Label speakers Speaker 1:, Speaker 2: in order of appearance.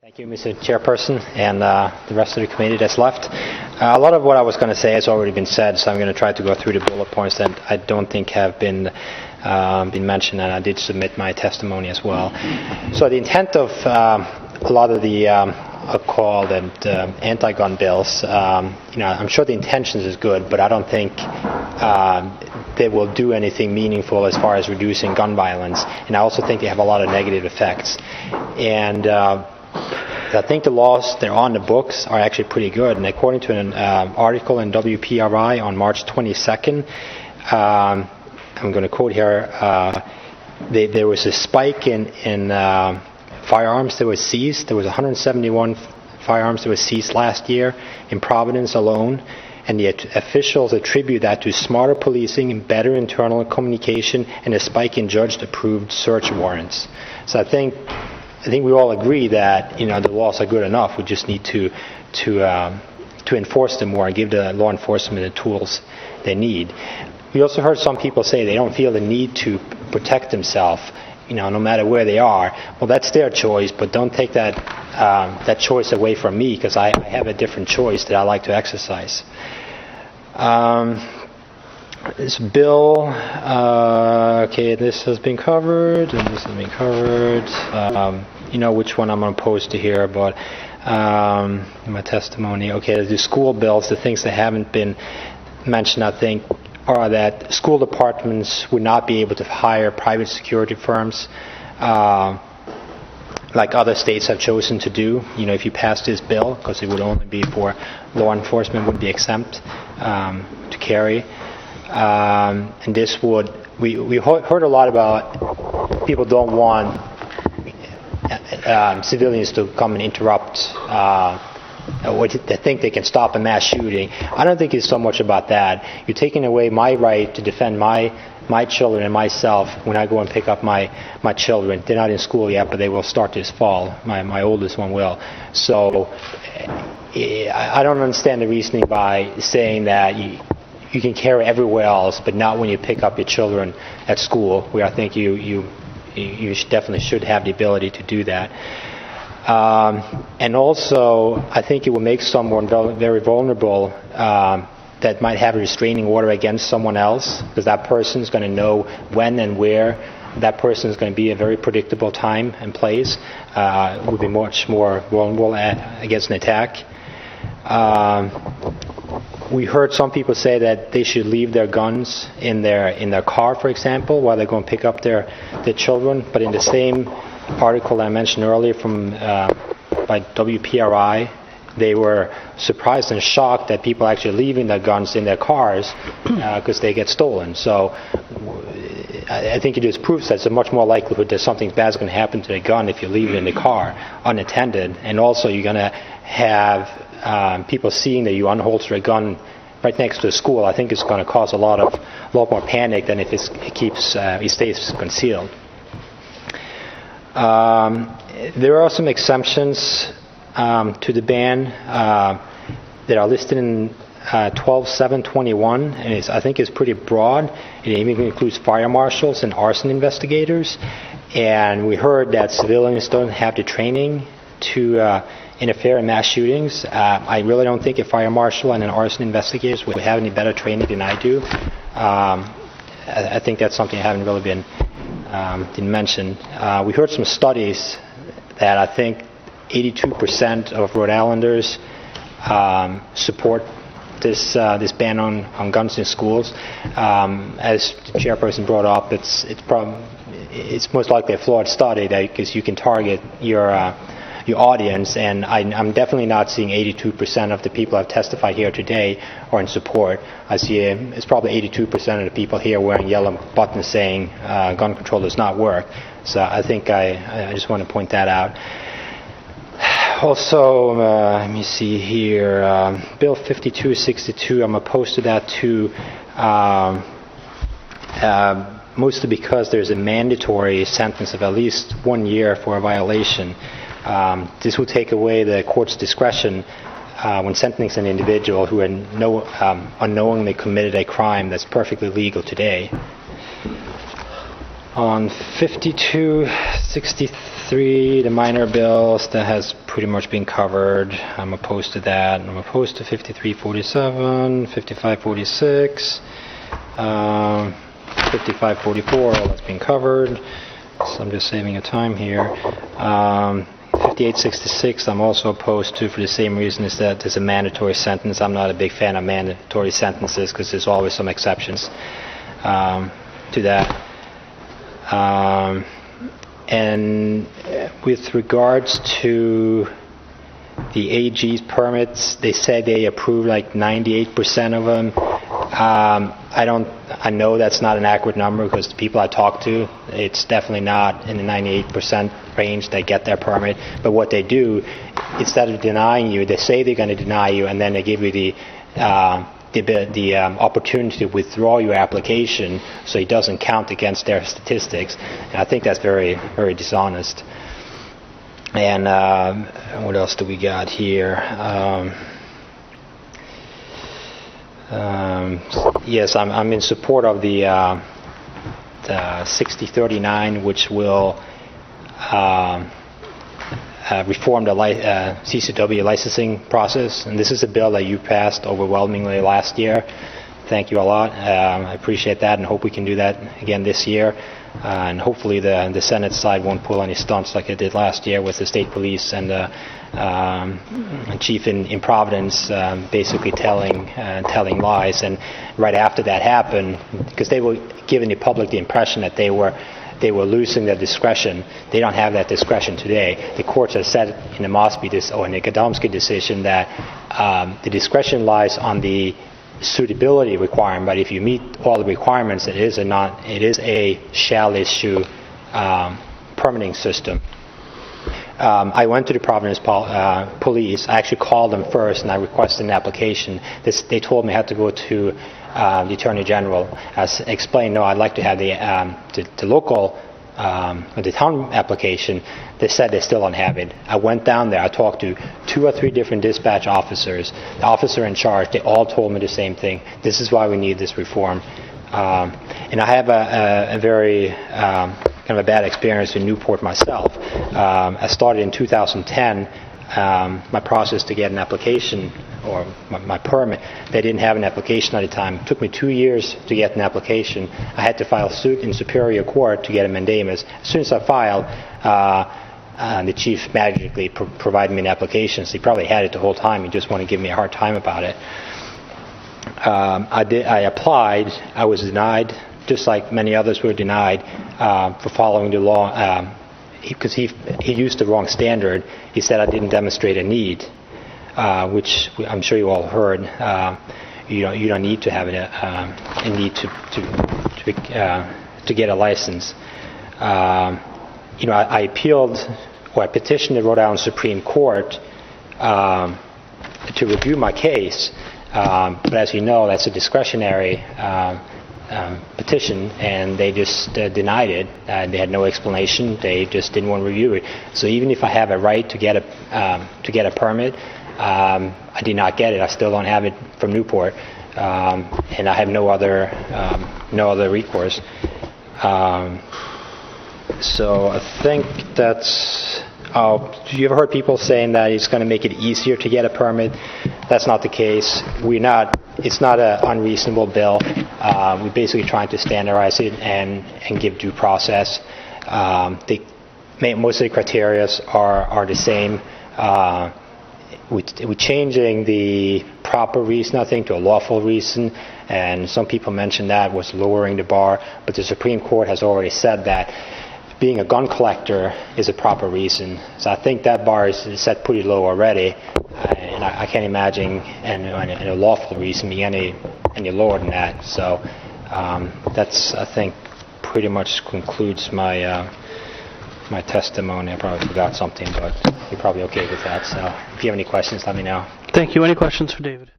Speaker 1: Thank you, Mr. Chairperson, and the rest of the committee that's left. A lot of what I was going to say has already been said, so I'm going to try to go through the bullet points that I don't think have been mentioned, and I did submit my testimony as well. So the intent of a lot of the called and anti-gun bills, I'm sure the intentions is good, but I don't think they will do anything meaningful as far as reducing gun violence, and I also think they have a lot of negative effects. And I think the laws that are on the books are actually pretty good. And according to an article in WPRI on March 22nd, I'm going to quote here, there was a spike in firearms that were seized. There was 171 firearms that were seized last year in Providence alone. And the officials attribute that to smarter policing, better internal communication, and a spike in judge-approved search warrants. So I think we all agree that the laws are good enough. We just need to enforce them more and give the law enforcement the tools they need. We also heard some people say they don't feel the need to protect themselves, no matter where they are. Well, that's their choice, but don't take that choice away from me, because I have a different choice that I like to exercise. This bill, this has been covered, and this has been covered. Which one I'm going to post to here, but in my testimony. Okay, the school bills, the things that haven't been mentioned, I think, are that school departments would not be able to hire private security firms like other states have chosen to do. If you pass this bill, because it would only be for law enforcement, would be exempt to carry. And this would, we heard a lot about people don't want civilians to come and interrupt or they think they can stop a mass shooting. I don't think it's so much about that. You're taking away my right to defend my children and myself when I go and pick up my children. They're not in school yet, but they will start this fall. My oldest one will. So I don't understand the reasoning by saying that you can carry everywhere else, but not when you pick up your children at school, where I think you definitely should have the ability to do that. And also, I think it will make someone very vulnerable that might have a restraining order against someone else, because that person is going to know when and where that person is going to be a very predictable time and place. Would be much more vulnerable against an attack. We heard some people say that they should leave their guns in their car, for example, while they're going to pick up their children. But in the same article I mentioned earlier by WPRI, they were surprised and shocked that people are actually leaving their guns in their cars because they get stolen. So I think it just proves that there's a much more likelihood that something bad is going to happen to the gun if you leave it in the car unattended. And also you're going to have people seeing that you unholster a gun right next to a school. I think it's going to cause a lot more panic than if it stays concealed. There are some exemptions to the ban that are listed in 12.7.21, and I think it's pretty broad. It even includes fire marshals and arson investigators. And we heard that civilians don't have the training to interfere in mass shootings. I really don't think a fire marshal and an arson investigator would have any better training than I do. I think that's something that haven't really been mentioned. We heard some studies that I think 82% of Rhode Islanders support this ban on guns in schools. As the chairperson brought up, it's most likely a flawed study because you can target your audience, and I'm definitely not seeing 82% of the people I've testified here today are in support. I see it's probably 82% of the people here wearing yellow buttons saying gun control does not work. So I think I just want to point that out. Also, let me see here, Bill 5262, I'm opposed to that too, mostly because there's a mandatory sentence of at least 1 year for a violation. This will take away the court's discretion when sentencing an individual who unknowingly committed a crime that's perfectly legal today. On 5263, 53, the minor bills, that has pretty much been covered. I'm opposed to that. I'm opposed to 5347, 5546, 5544, all that's been covered. So I'm just saving a time here. 5866, I'm also opposed to for the same reason, is that there's a mandatory sentence. I'm not a big fan of mandatory sentences because there's always some exceptions to that. And with regards to the AG's permits, they said they approved like 98% of them. I know that's not an accurate number because the people I talked to, it's definitely not in the 98% range they get their permit. But what they do, instead of denying you, they say they're going to deny you, and then they give you the opportunity to withdraw your application, so it doesn't count against their statistics. And I think that's very, very dishonest. And what else do we got here? Yes, I'm in support of the 6039, which will reform the CCW licensing process. And this is a bill that you passed overwhelmingly last year. Thank you a lot. I appreciate that, and hope we can do that again this year. And hopefully the Senate side won't pull any stunts like it did last year with the state police and the chief in Providence basically telling lies. And right after that happened, because they were giving the public the impression that they were losing their discretion. They don't have that discretion today. The courts have said in the Mosby in the Gadomski decision that the discretion lies on the suitability requirement, but if you meet all the requirements, it is a shall issue permitting system. I went to the Providence police. I actually called them first, and I requested an application. They told me I had to go to the Attorney General. As explained, no, I'd like to have the local, the town application. They said they still don't have it. I went down there. I talked to 2 or 3 different dispatch officers. The officer in charge, they all told me the same thing. This is why we need this reform. And I have a very kind of a bad experience in Newport myself. I started in 2010. My process to get an application or my permit, they didn't have an application at the time. It took me 2 years to get an application. I had to file suit in Superior Court to get a mandamus. As soon as I filed, the chief magically provided me an application. So he probably had it the whole time. He just wanted to give me a hard time about it. I applied. I was denied, just like many others were denied for following the law. Because he used the wrong standard. He said I didn't demonstrate a need, which I'm sure you all heard. You don't need to have a need to get a license. I appealed, or I petitioned the Rhode Island Supreme Court to review my case, but as you know, that's a discretionary petition, and they just denied it. They had no explanation. They just didn't want to review it. So even if I have a right to get a permit, I did not get it. I still don't have it from Newport, and I have no other recourse. So I think that's. You ever heard people saying that it's going to make it easier to get a permit? That's not the case. It's not an unreasonable bill. We're basically trying to standardize it and give due process. Most of the criteria are the same. We're changing the proper reason, I think, to a lawful reason, and some people mentioned that was lowering the bar, but the Supreme Court has already said that being a gun collector is a proper reason. So I think that bar is set pretty low already, and I can't imagine and a lawful reason being any lower than that. So that's, I think, pretty much concludes my my testimony. I probably forgot something, but you're probably okay with that. So if you have any questions, let me know.
Speaker 2: Thank you. Any questions for David?